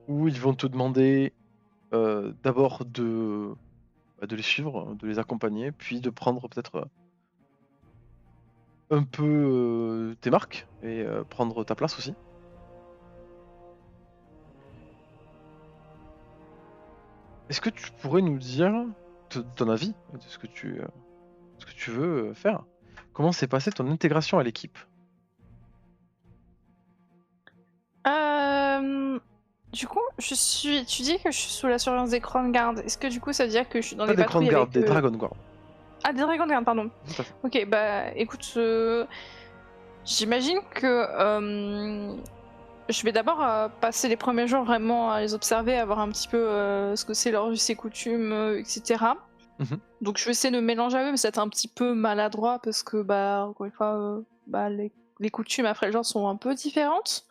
où ils vont te demander d'abord de les suivre, de les accompagner, puis de prendre peut-être un peu tes marques et prendre ta place aussi. Est-ce que tu pourrais nous dire ton avis de ce que tu veux faire? Comment s'est passée ton intégration à l'équipe? Du coup, tu dis que je suis sous la surveillance des Crown Guard. Est-ce que du coup, ça veut dire que je suis dans Pas les des Crown patrouilles Guard, avec... des Dragon Guard. Ah, des Dragon Guard, pardon. Tout à fait. Ok, bah écoute, j'imagine que je vais d'abord passer les premiers jours vraiment à les observer, à voir un petit peu ce que c'est leur us et coutumes, etc. Mhm. Donc je vais essayer de me mélanger à eux, mais c'est un petit peu maladroit parce que, bah, encore une fois, les coutumes après le genre sont un peu différentes.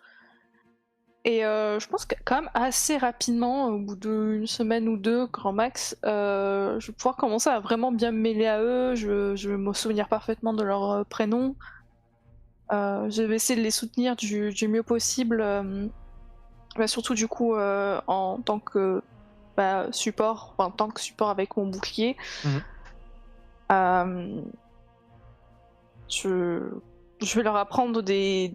Et je pense que quand même assez rapidement, au bout d'une semaine ou deux, grand max, je vais pouvoir commencer à vraiment bien me mêler à eux, je vais me souvenir parfaitement de leur prénom. Je vais essayer de les soutenir du mieux possible, surtout du coup en tant que support, enfin, en tant que support avec mon bouclier. Mhm. Euh, je, je vais leur apprendre des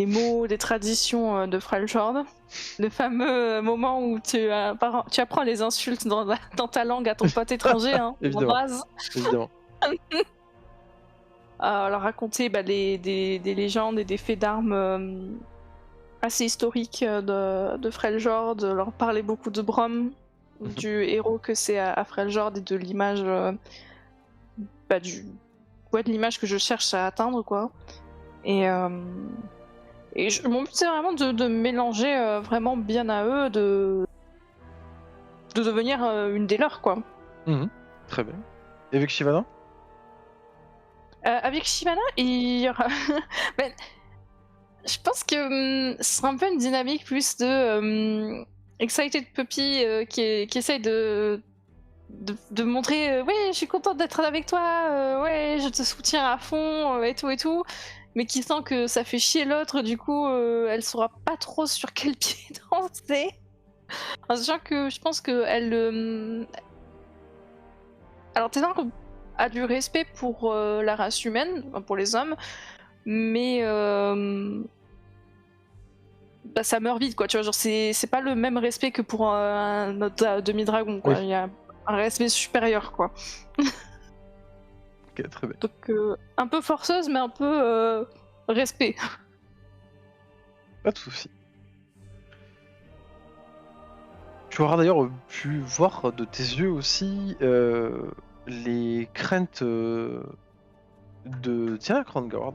mots, des traditions de Freljord. Le fameux moment où tu apprends les insultes dans ta langue à ton pote étranger, hein, Évidemment. Raz. Évidemment. Leur raconter des légendes et des faits d'armes assez historiques de Freljord, leur parler beaucoup de Brom, Mhm. du héros que c'est à Freljord et de l'image de l'image que je cherche à atteindre, quoi. Et mon but c'est vraiment de mélanger vraiment bien à eux, de devenir une des leurs, quoi. Mhm. Très bien. Et avec Shivana? Avec Shivana, il y aura... ben, je pense que ce sera un peu une dynamique plus de excited puppy qui essaye de montrer ouais, je suis contente d'être avec toi, ouais, je te soutiens à fond et tout, mais qui sent que ça fait chier l'autre, du coup elle saura pas trop sur quel pied danser. En sachant que je pense que elle alors Ténor a du respect pour la race humaine, enfin, pour les hommes, mais ça meurt vite, quoi, tu vois, genre c'est pas le même respect que pour un autre demi-dragon, quoi. Oui. Il y a un respect supérieur, quoi. Ok, très bien. Donc un peu forceuse, mais un peu respect. Pas de soucis. Tu auras d'ailleurs pu voir de tes yeux aussi les craintes de Tina Krongard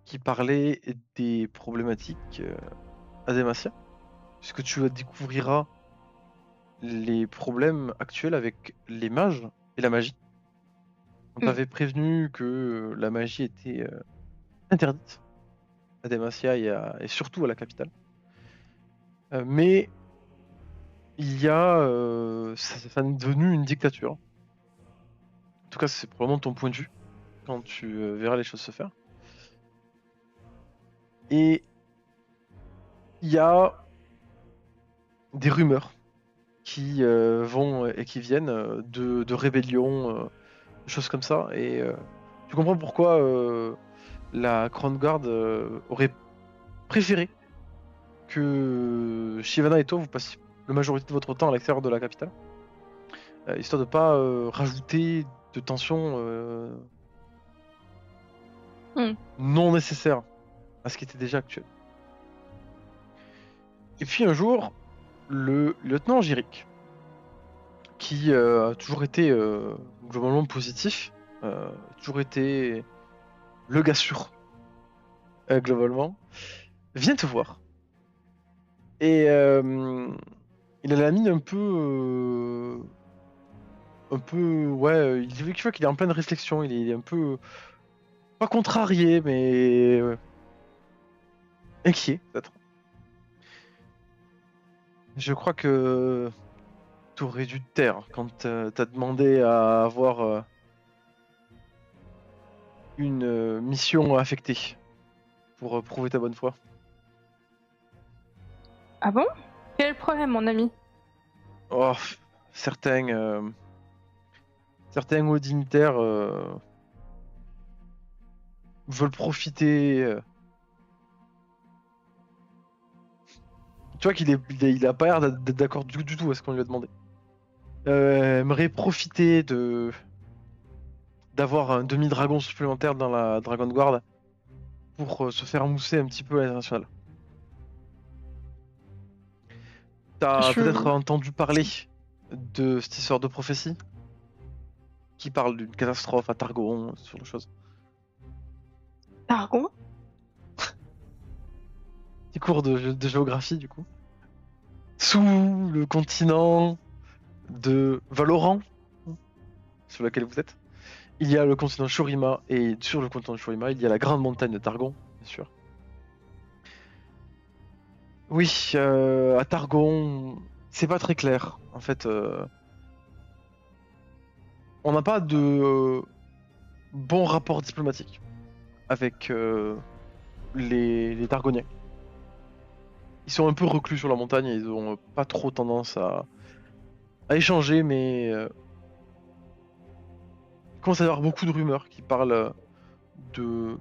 qui parlait des problématiques à Demacia, puisque tu découvriras les problèmes actuels avec les mages et la magie. On t'avait prévenu que la magie était interdite à Demacia et surtout à la capitale. Mais il y a... ça est devenu une dictature. En tout cas, c'est probablement ton point de vue quand tu verras les choses se faire. Et il y a des rumeurs qui vont et qui viennent de rébellions, des choses comme ça. Et tu comprends pourquoi la Crown Guard aurait préféré que Shivana et toi vous passiez la majorité de votre temps à l'extérieur de la capitale, histoire de pas rajouter de tensions non nécessaires à ce qui était déjà actuel. Et puis un jour, le lieutenant Jiric, qui a toujours été globalement positif, toujours été le gars sûr, globalement, vient te voir. Et il a la mine un peu, ouais, tu vois qu'il est en pleine réflexion, il est un peu, pas contrarié, mais inquiet, peut-être. Je crois que t'aurais dû te taire quand t'as demandé à avoir une mission affectée pour prouver ta bonne foi. Ah bon? Quel est le problème, mon ami? Oh, certains hauts dignitaires veulent profiter. Tu vois qu'il il a pas l'air d'être d'accord du tout à ce qu'on lui a demandé. aimerait profiter d'avoir un demi-dragon supplémentaire dans la Dragon Guard pour se faire mousser un petit peu à l'international. T'as peut-être Je... entendu parler de cette histoire de prophétie qui parle d'une catastrophe à Targon, ce genre de choses. Targon? Petit cours de géographie du coup. Sous le continent de Valorant, sur lequel vous êtes, il y a le continent Shurima, et sur le continent Shurima, il y a la grande montagne de Targon, bien sûr. Oui, à Targon, c'est pas très clair. En fait, on n'a pas de bon rapport diplomatique avec les Targoniens. Ils sont un peu reclus sur la montagne et ils ont pas trop tendance à échanger, mais il commence à y avoir beaucoup de rumeurs qui parlent de,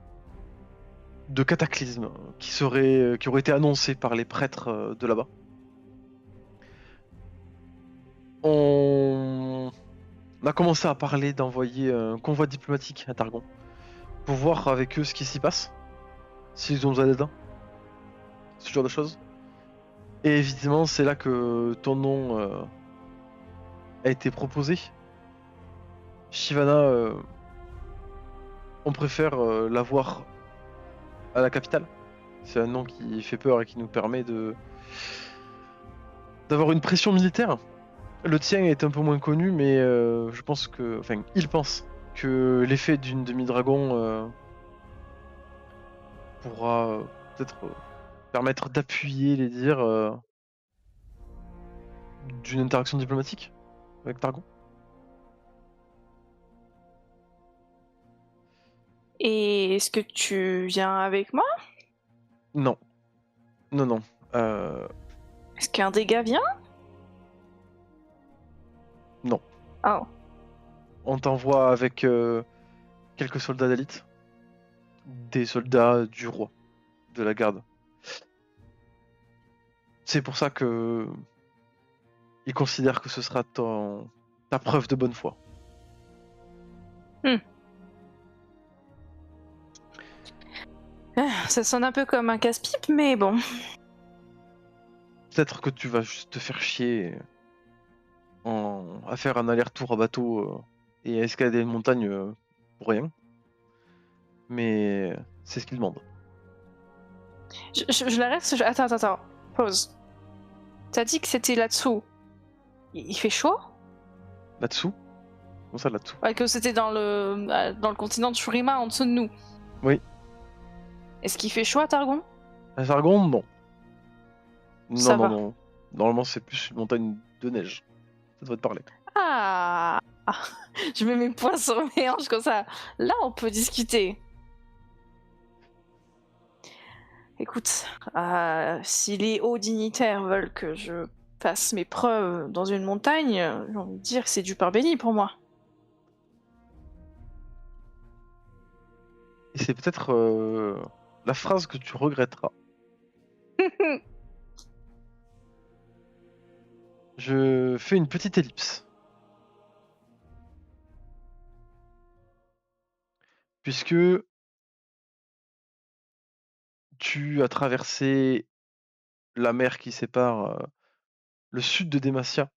de cataclysmes qui auraient été annoncés par les prêtres de là-bas. On a commencé à parler d'envoyer un convoi diplomatique à Targon pour voir avec eux ce qui s'y passe, s'ils ont besoin d'aide, ce genre de choses. Et évidemment, c'est là que ton nom a été proposé. Shyvana, on préfère l'avoir à la capitale. C'est un nom qui fait peur et qui nous permet d'avoir une pression militaire. Le tien est un peu moins connu, mais je pense que, enfin, il pense que l'effet d'une demi-dragon pourra peut-être permettre d'appuyer les dires d'une interaction diplomatique avec Targon. Et est-ce que tu viens avec moi? Non, non, non. Euh, Est-ce qu'un des gars vient? non. Oh. On t'envoie avec quelques soldats d'élite, des soldats du roi, de la garde. C'est pour ça que il considère que ce sera ta preuve de bonne foi. Ça sonne un peu comme un casse-pipe, mais bon. Peut-être que tu vas juste te faire chier à faire un aller-retour à bateau et à escalader une montagne pour rien. Mais c'est ce qu'il demande. Je l'arrête. Attends. Pause. T'as dit que c'était là-dessous. Il fait chaud? Là-dessous? Comment ça, là-dessous? Ouais, que c'était dans le continent de Shurima, en dessous de nous. Oui. Est-ce qu'il fait chaud à Targon? À Sargon, non. Ça va. Non. Normalement, c'est plus une montagne de neige. Ça devrait te parler. Ah. Je mets mes poings sur mes hanches comme ça. Là, on peut discuter. Écoute, si les hauts dignitaires veulent que je fasse mes preuves dans une montagne, j'ai envie de dire que c'est du pain béni pour moi. Et c'est peut-être la phrase que tu regretteras. Je fais une petite ellipse. Puisque tu as traversé la mer qui sépare le sud de Demacia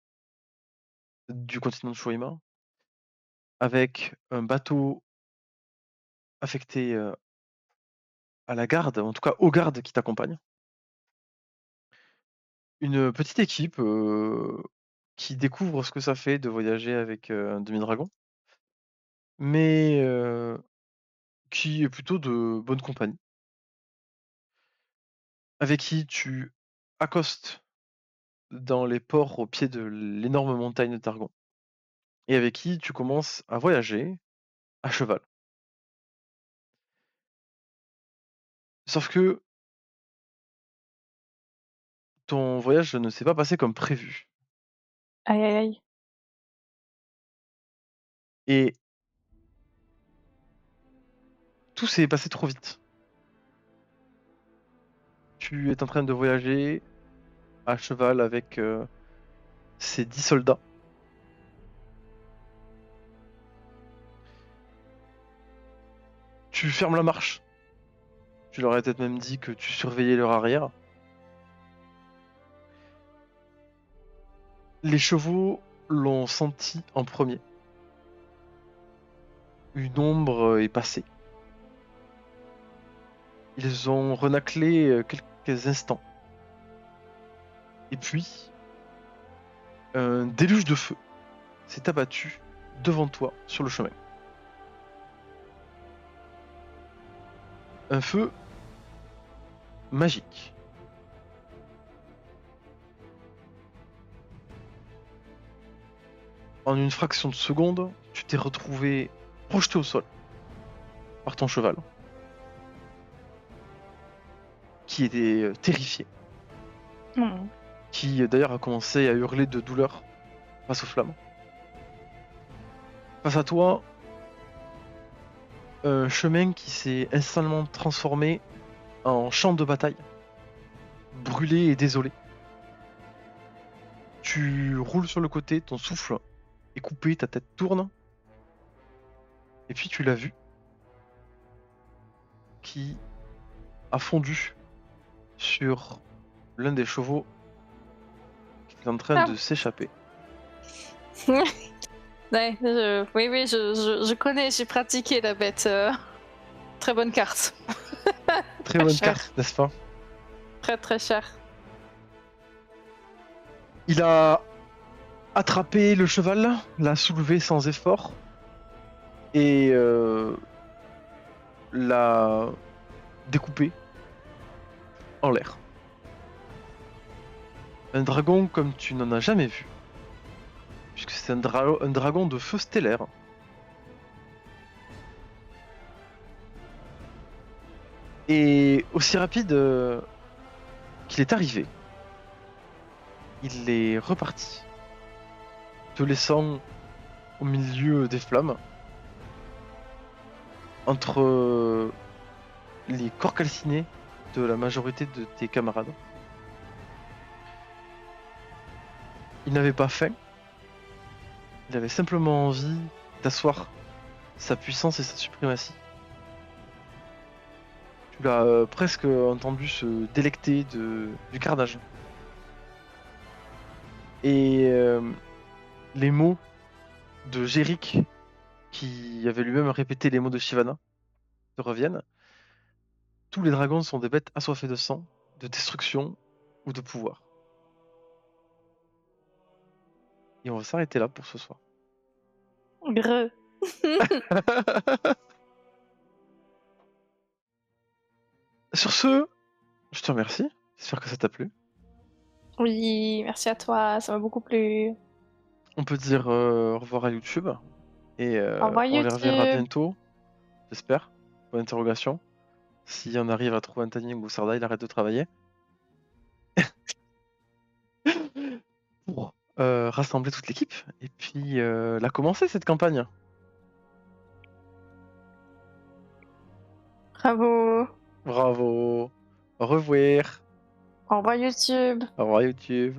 du continent de Shurima avec un bateau affecté à la garde, en tout cas aux gardes qui t'accompagnent. Une petite équipe qui découvre ce que ça fait de voyager avec un demi-dragon, mais qui est plutôt de bonne compagnie, avec qui tu accostes dans les ports au pied de l'énorme montagne de Targon, et avec qui tu commences à voyager à cheval. Sauf que ton voyage ne s'est pas passé comme prévu, Aïe aïe aïe. et tout s'est passé trop vite. Tu es en train de voyager à cheval avec ces 10 soldats Tu fermes la marche. Tu leur as peut-être même dit que tu surveillais leur arrière. Les chevaux l'ont senti en premier. Une ombre est passée. Ils ont renaclé quelques instants. Et puis, un déluge de feu s'est abattu devant toi sur le chemin. Un feu magique. En une fraction de seconde, tu t'es retrouvé projeté au sol par ton cheval, qui était terrifié, Hmm. qui d'ailleurs a commencé à hurler de douleur face aux flammes. Face à toi, un chemin qui s'est instantanément transformé en champ de bataille, brûlé et désolé. Tu roules sur le côté, ton souffle est coupé, ta tête tourne, et puis tu l'as vu, qui a fondu sur l'un des chevaux qui est en train de s'échapper. Ouais, oui, je connais, j'ai pratiqué la bête. Très bonne carte. Très bonne cher. carte, n'est-ce pas? Très très cher. Il a attrapé le cheval, l'a soulevé sans effort, et l'a découpé en l'air. Un dragon comme tu n'en as jamais vu, puisque c'est un dragon de feu stellaire. Et aussi rapide qu'il est arrivé, il est reparti, te laissant au milieu des flammes, entre les corps calcinés de la majorité de tes camarades. Il n'avait pas faim, il avait simplement envie d'asseoir sa puissance et sa suprématie. Tu l'as presque entendu se délecter du carnage. Et les mots de Jéric, qui avait lui-même répété les mots de Shyvana, te reviennent. Tous les dragons sont des bêtes assoiffées de sang, de destruction ou de pouvoir. Et on va s'arrêter là pour ce soir. Greu. Sur ce, je te remercie. J'espère que ça t'a plu. Oui, merci à toi, ça m'a beaucoup plu. On peut dire au revoir à YouTube. Et Au revoir on les reverra YouTube. bientôt, j'espère. Bonne interrogation. Si on arrive à trouver un timing où Sarda il arrête de travailler. Pour rassembler toute l'équipe. Et puis la commencer cette campagne. Bravo. Bravo. Au revoir. Au revoir YouTube. Au revoir YouTube.